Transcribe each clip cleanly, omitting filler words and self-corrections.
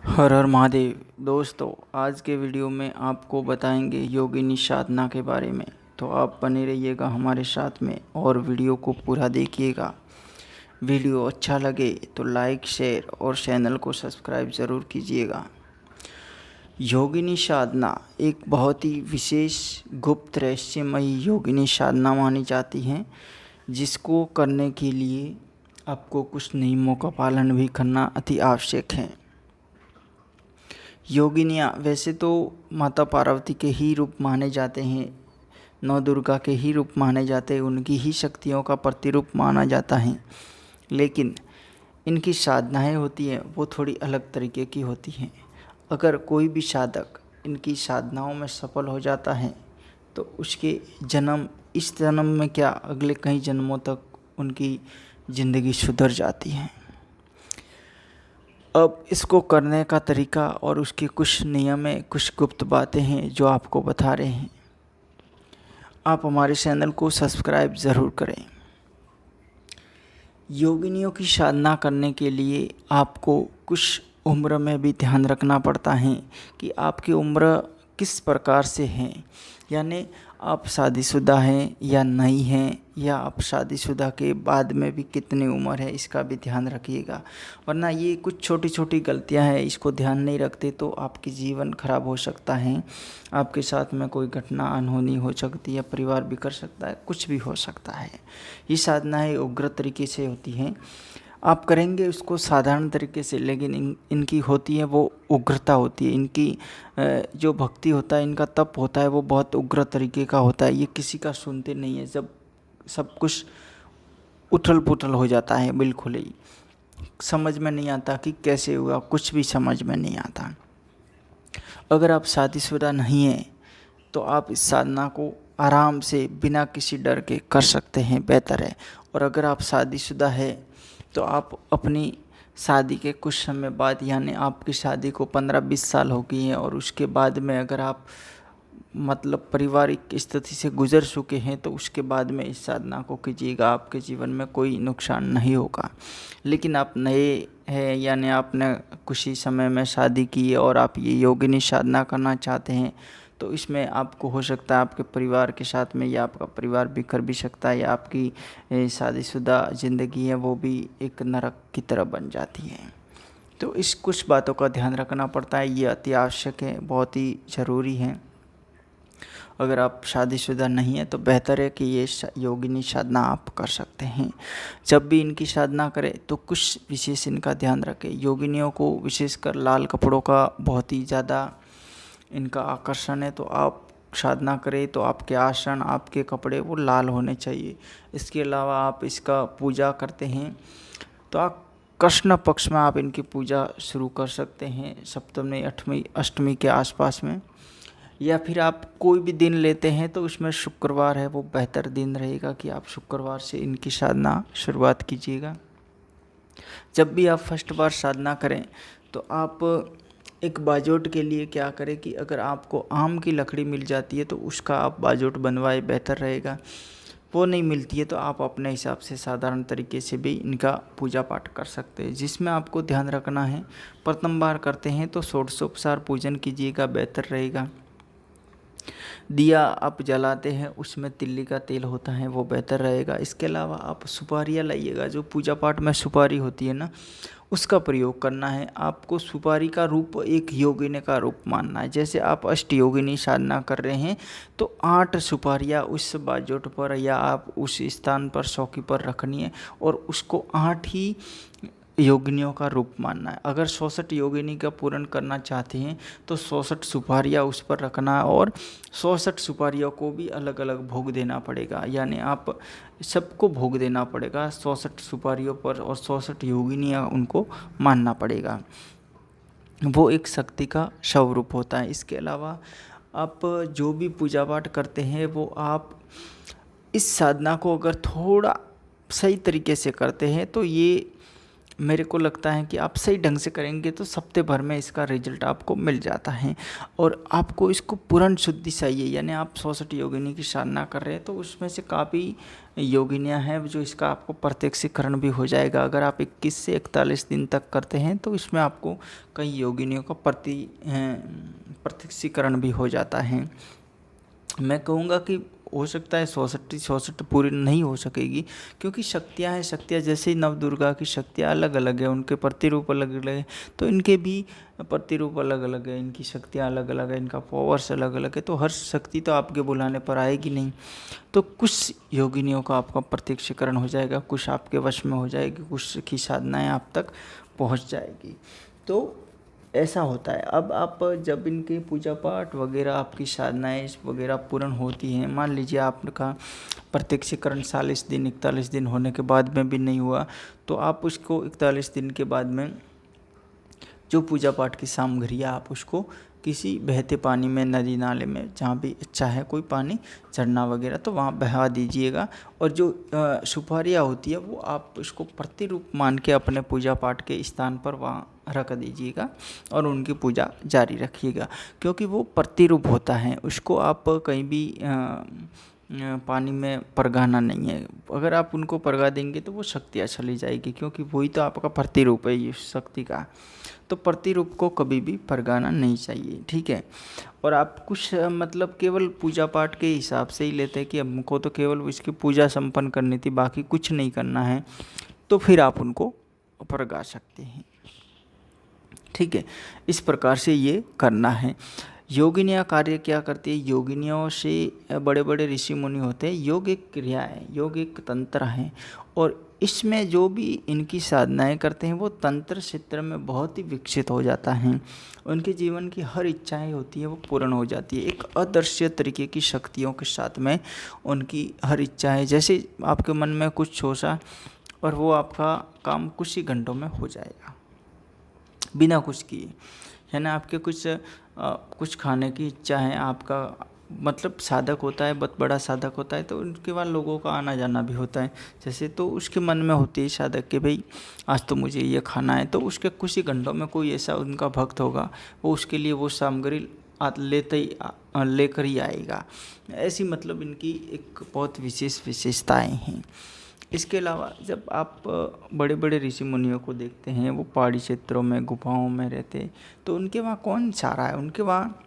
हर हर महादेव। दोस्तों, आज के वीडियो में आपको बताएंगे योगिनी साधना के बारे में। तो आप बने रहिएगा हमारे साथ में और वीडियो को पूरा देखिएगा। वीडियो अच्छा लगे तो लाइक, शेयर और चैनल को सब्सक्राइब ज़रूर कीजिएगा। योगिनी साधना एक बहुत ही विशेष गुप्त रहस्यमयी योगिनी साधना मानी जाती है, जिसको करने के लिए आपको कुछ नियमों का पालन भी करना अति आवश्यक है। योगिनियाँ वैसे तो माता पार्वती के ही रूप माने जाते हैं, नौ दुर्गा के ही रूप माने जाते हैं, उनकी ही शक्तियों का प्रतिरूप माना जाता है। लेकिन इनकी साधनाएं होती हैं वो थोड़ी अलग तरीके की होती हैं। अगर कोई भी साधक इनकी साधनाओं में सफल हो जाता है तो उसके जन्म, इस जन्म में क्या अगले कई जन्मों तक उनकी ज़िंदगी सुधर जाती है। अब इसको करने का तरीका और उसके कुछ नियम है, कुछ गुप्त बातें हैं जो आपको बता रहे हैं। आप हमारे चैनल को सब्सक्राइब ज़रूर करें। योगिनियों की साधना करने के लिए आपको कुछ उम्र में भी ध्यान रखना पड़ता है कि आपकी उम्र किस प्रकार से है, यानी आप शादीशुदा हैं या नहीं हैं, या आप शादीशुदा के बाद में भी कितनी उम्र है, इसका भी ध्यान रखिएगा। वरना ये कुछ छोटी छोटी गलतियां हैं, इसको ध्यान नहीं रखते तो आपकी जीवन खराब हो सकता है। आपके साथ में कोई घटना अनहोनी हो सकती है, परिवार बिखर सकता है, कुछ भी हो सकता है। ये साधनाएँ उग्र तरीके से होती हैं। आप करेंगे उसको साधारण तरीके से, लेकिन इनकी होती है वो उग्रता होती है। इनकी जो भक्ति होता है, इनका तप होता है, वो बहुत उग्र तरीके का होता है। ये किसी का सुनते नहीं है। जब सब कुछ उथल पुथल हो जाता है, बिल्कुल ही समझ में नहीं आता कि कैसे हुआ, कुछ भी समझ में नहीं आता। अगर आप शादीशुदा नहीं हैं तो आप इस साधना को आराम से बिना किसी डर के कर सकते हैं, बेहतर है। और अगर आप शादीशुदा है तो आप अपनी शादी के कुछ समय बाद, यानी आपकी शादी को 15-20 साल हो गई हैं और उसके बाद में अगर आप मतलब पारिवारिक स्थिति से गुजर चुके हैं तो उसके बाद में इस साधना को कीजिएगा। आपके जीवन में कोई नुकसान नहीं होगा। लेकिन आप नए हैं, यानी आपने कुछ ही समय में शादी की है और आप ये योगिनी साधना करना चाहते हैं, तो इसमें आपको हो सकता है आपके परिवार के साथ में या आपका परिवार बिखर भी सकता है, या आपकी शादीशुदा ज़िंदगी है वो भी एक नरक की तरह बन जाती है। तो इस कुछ बातों का ध्यान रखना पड़ता है। ये अति आवश्यक है, बहुत ही ज़रूरी है। अगर आप शादीशुदा नहीं हैं तो बेहतर है कि ये योगिनी साधना आप कर सकते हैं। जब भी इनकी साधना करें तो कुछ विशेष इनका ध्यान रखें। योगिनियों को विशेषकर लाल कपड़ों का बहुत ही ज़्यादा इनका आकर्षण है। तो आप साधना करें तो आपके आसन, आपके कपड़े वो लाल होने चाहिए। इसके अलावा आप इसका पूजा करते हैं तो आप कृष्ण पक्ष में आप इनकी पूजा शुरू कर सकते हैं, सप्तमी, अष्टमी, अष्टमी के आसपास में। या फिर आप कोई भी दिन लेते हैं तो उसमें शुक्रवार है वो बेहतर दिन रहेगा कि आप शुक्रवार से इनकी साधना शुरुआत कीजिएगा। जब भी आप फर्स्ट बार साधना करें तो आप एक बाजोट के लिए क्या करें कि अगर आपको आम की लकड़ी मिल जाती है तो उसका आप बाजोट बनवाए, बेहतर रहेगा। वो नहीं मिलती है तो आप अपने हिसाब से साधारण तरीके से भी इनका पूजा पाठ कर सकते हैं। जिसमें आपको ध्यान रखना है, प्रथम बार करते हैं तो षोडशोपचार पूजन कीजिएगा, बेहतर रहेगा। दिया आप जलाते हैं उसमें तिल्ली का तेल होता है, वो बेहतर रहेगा। इसके अलावा आप सुपारियाँ लाइएगा। जो पूजा पाठ में सुपारी होती है ना, उसका प्रयोग करना है। आपको सुपारी का रूप एक योगिनी का रूप मानना है। जैसे आप अष्ट योगिनी साधना कर रहे हैं तो 8 सुपारियाँ उस बाजोट पर या आप उस स्थान पर चौकी पर रखनी है और उसको 8 ही योगिनियों का रूप मानना है। अगर 66 योगिनी का पूर्ण करना चाहते हैं तो 66 सुपारियाँ उस पर रखना है और 66 सुपारियों को भी अलग अलग भोग देना पड़ेगा। यानी आप सबको भोग देना पड़ेगा 66 सुपारियों पर और 66 योगिनियाँ उनको मानना पड़ेगा। वो एक शक्ति का स्वरूप होता है। इसके अलावा आप जो भी पूजा पाठ करते हैं वो आप इस साधना को अगर थोड़ा सही तरीके से करते हैं तो ये मेरे को लगता है कि आप सही ढंग से करेंगे तो हफ्ते भर में इसका रिजल्ट आपको मिल जाता है। और आपको इसको पूर्ण शुद्धि चाहिए, यानी आप 64 योगिनी की साधना कर रहे हैं तो उसमें से काफ़ी योगिनियाँ हैं जो इसका आपको प्रत्यक्षीकरण भी हो जाएगा। अगर आप 21 से 41 दिन तक करते हैं तो इसमें आपको कई योगिनियों का प्रत्यक्षीकरण भी हो जाता है। मैं कहूँगा कि हो सकता है 64 पूरी नहीं हो सकेगी, क्योंकि शक्तियाँ हैं, शक्तियाँ जैसे नवदुर्गा की शक्तियाँ अलग अलग है, उनके प्रतिरूप अलग अलग है, तो इनके भी प्रतिरूप अलग अलग है, इनकी शक्तियाँ अलग अलग है, इनका पावर्स अलग अलग है। तो हर शक्ति तो आपके बुलाने पर आएगी नहीं। तो कुछ योगिनियों का आपका प्रत्यक्षीकरण हो जाएगा, कुछ आपके वश में हो जाएगी, कुछ की साधनाएँ आप तक पहुँच जाएगी। तो ऐसा होता है। अब आप जब इनके पूजा पाठ वगैरह आपकी साधनाएँ वगैरह पूर्ण होती हैं, मान लीजिए आपका प्रत्यक्षीकरण 40 दिन 41 दिन होने के बाद में भी नहीं हुआ, तो आप उसको 41 दिन के बाद में जो पूजा पाठ की सामग्री है आप उसको किसी बहते पानी में, नदी नाले में, जहाँ भी अच्छा है कोई पानी झरना वगैरह, तो वहाँ बहा दीजिएगा। और जो सुपारियाँ होती है वो आप उसको प्रतिरूप मान के अपने पूजा पाठ के स्थान पर वहाँ रख दीजिएगा और उनकी पूजा जारी रखिएगा, क्योंकि वो प्रतिरूप होता है, उसको आप कहीं भी पानी में परगाना नहीं है। अगर आप उनको परगा देंगे तो वो शक्तियाँ चली जाएगी, क्योंकि वही तो आपका प्रतिरूप है ये शक्ति का। तो प्रतिरूप को कभी भी परगाना नहीं चाहिए, ठीक है। और आप कुछ मतलब केवल पूजा पाठ के हिसाब से ही लेते हैं कि हमको तो केवल इसकी पूजा संपन्न करनी थी, बाकी कुछ नहीं करना है, तो फिर आप उनको परगा सकते हैं, ठीक है। इस प्रकार से ये करना है। योगिनियाँ कार्य क्या करती है? योगिनियों से बड़े बड़े ऋषि मुनि होते हैं। योग एक क्रिया है, योग एक तंत्र है, और इसमें जो भी इनकी साधनाएं करते हैं वो तंत्र क्षेत्र में बहुत ही विकसित हो जाता है। उनके जीवन की हर इच्छाएं होती है वो पूर्ण हो जाती है। एक अदृश्य तरीके की शक्तियों के साथ में उनकी हर इच्छाएं, जैसे आपके मन में कुछ सोचा और वो आपका काम कुछ ही घंटों में हो जाएगा बिना कुछ किए, है ना। आपके कुछ खाने की इच्छा है, आपका मतलब साधक होता है, बहुत बड़ा साधक होता है, तो उनके बाद लोगों का आना जाना भी होता है जैसे, तो उसके मन में होती है साधक के भाई आज तो मुझे ये खाना है, तो उसके कुछ ही घंटों में कोई ऐसा उनका भक्त होगा वो उसके लिए वो सामग्री लेकर ही आएगा। ऐसी मतलब इनकी एक बहुत विशेषताएँ हैं। इसके अलावा जब आप बड़े बड़े ऋषि मुनियों को देखते हैं, वो पहाड़ी क्षेत्रों में गुफाओं में रहते, तो उनके वहाँ कौन चारा है, उनके वहाँ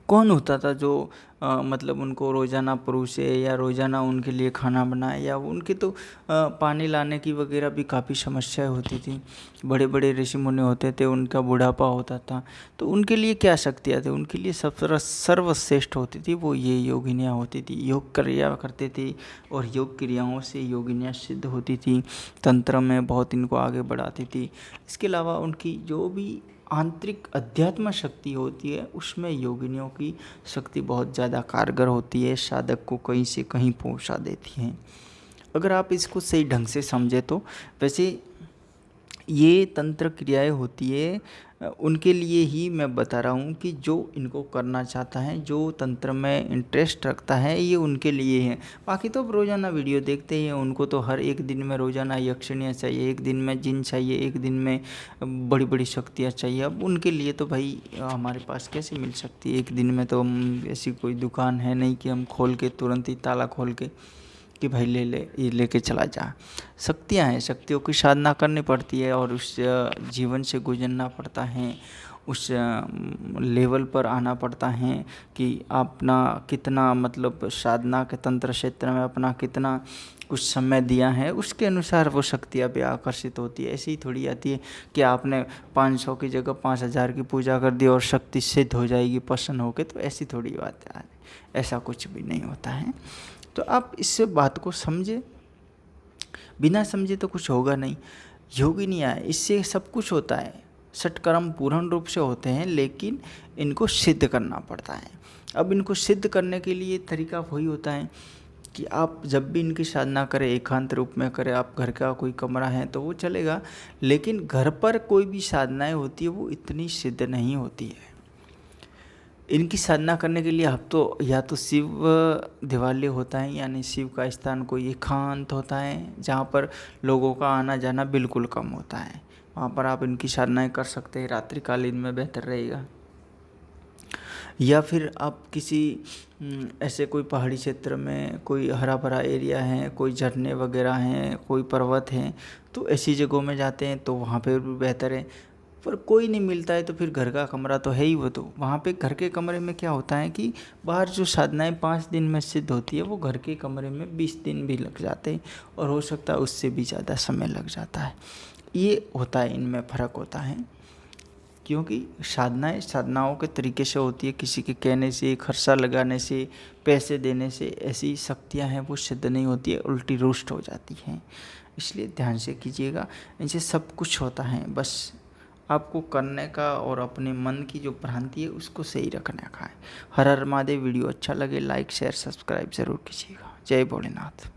कौन होता था जो मतलब उनको रोज़ाना परोसे या रोज़ाना उनके लिए खाना बनाए, या उनके तो पानी लाने की वगैरह भी काफ़ी समस्याएं होती थी। बड़े बड़े ऋषि मुनि होते थे, उनका बुढ़ापा होता था, तो उनके लिए क्या शक्तियाँ थी? उनके लिए सब सर्वश्रेष्ठ होती थी वो ये योगिनियाँ होती थी। योग क्रिया करते थे और योग क्रियाओं से योगिनियाँ सिद्ध होती थी, तंत्र में बहुत इनको आगे बढ़ाती थी। इसके अलावा उनकी जो भी आंतरिक अध्यात्म शक्ति होती है उसमें योगिनियों की शक्ति बहुत ज़्यादा कारगर होती है, साधक को कहीं से कहीं पहुंचा देती है। अगर आप इसको सही ढंग से समझे तो वैसे ये तंत्र क्रियाएं होती है उनके लिए ही मैं बता रहा हूँ कि जो इनको करना चाहता है, जो तंत्र में इंटरेस्ट रखता है, ये उनके लिए है। बाकी तो अब रोज़ाना वीडियो देखते हैं, उनको तो हर एक दिन में रोज़ाना यक्षिणियाँ चाहिए, एक दिन में जिन चाहिए, एक दिन में बड़ी बड़ी शक्तियाँ चाहिए। अब उनके लिए तो भाई हमारे पास कैसे मिल सकती है एक दिन में? तो हम ऐसी कोई दुकान है नहीं कि हम खोल के तुरंत ही ताला खोल के कि भाई ले ये लेके चला जा। शक्तियाँ हैं, शक्तियों की साधना करनी पड़ती है और उस जीवन से गुजरना पड़ता है, उस लेवल पर आना पड़ता है कि अपना कितना मतलब साधना के तंत्र क्षेत्र में अपना कितना कुछ समय दिया है, उसके अनुसार वो शक्तियाँ भी आकर्षित होती है। ऐसी ही थोड़ी आती है कि आपने 500 की जगह 5000 की पूजा कर दी और शक्ति सिद्ध हो जाएगी प्रसन्न होकर, तो ऐसी थोड़ी बात है, ऐसा कुछ भी नहीं होता है। तो आप इस बात को समझे, बिना समझे तो कुछ होगा नहीं। योगिनियाँ इससे सब कुछ होता है, षटकर्म पूर्ण रूप से होते हैं, लेकिन इनको सिद्ध करना पड़ता है। अब इनको सिद्ध करने के लिए तरीका वही होता है कि आप जब भी इनकी साधना करें एकांत रूप में करें, आप घर का कोई कमरा है तो वो चलेगा, लेकिन घर पर कोई भी साधनाएं होती है वो इतनी सिद्ध नहीं होती है। इनकी साधना करने के लिए आप तो या तो शिव दिवालय होता है, यानी शिव का स्थान कोई एकांत होता है जहाँ पर लोगों का आना जाना बिल्कुल कम होता है, वहाँ पर आप इनकी साधनाएं कर सकते हैं। रात्रिकालीन में बेहतर रहेगा। या फिर आप किसी ऐसे कोई पहाड़ी क्षेत्र में कोई हरा भरा एरिया है, कोई झरने वगैरह हैं, कोई पर्वत हैं, तो ऐसी जगहों में जाते हैं तो वहाँ पे भी बेहतर है। पर कोई नहीं मिलता है तो फिर घर का कमरा तो है ही, वो तो वहाँ पे घर के कमरे में क्या होता है कि बाहर जो साधनाएं 5 दिन में सिद्ध होती है वो घर के कमरे में 20 दिन भी लग जाते हैं, और हो सकता है उससे भी ज़्यादा समय लग जाता है। ये होता है, इनमें फ़र्क होता है, क्योंकि साधनाएं साधनाओं के तरीके से होती है। किसी के कहने से, खर्चा लगाने से, पैसे देने से ऐसी शक्तियां हैं वो सिद्ध नहीं होती है, उल्टी रुष्ट हो जाती हैं। इसलिए ध्यान से कीजिएगा। इनसे सब कुछ होता है, बस आपको करने का और अपने मन की जो भ्रांति है उसको सही रखने का है। हर हर महादेव। वीडियो अच्छा लगे लाइक शेयर सब्सक्राइब ज़रूर कीजिएगा। जय भोलेनाथ।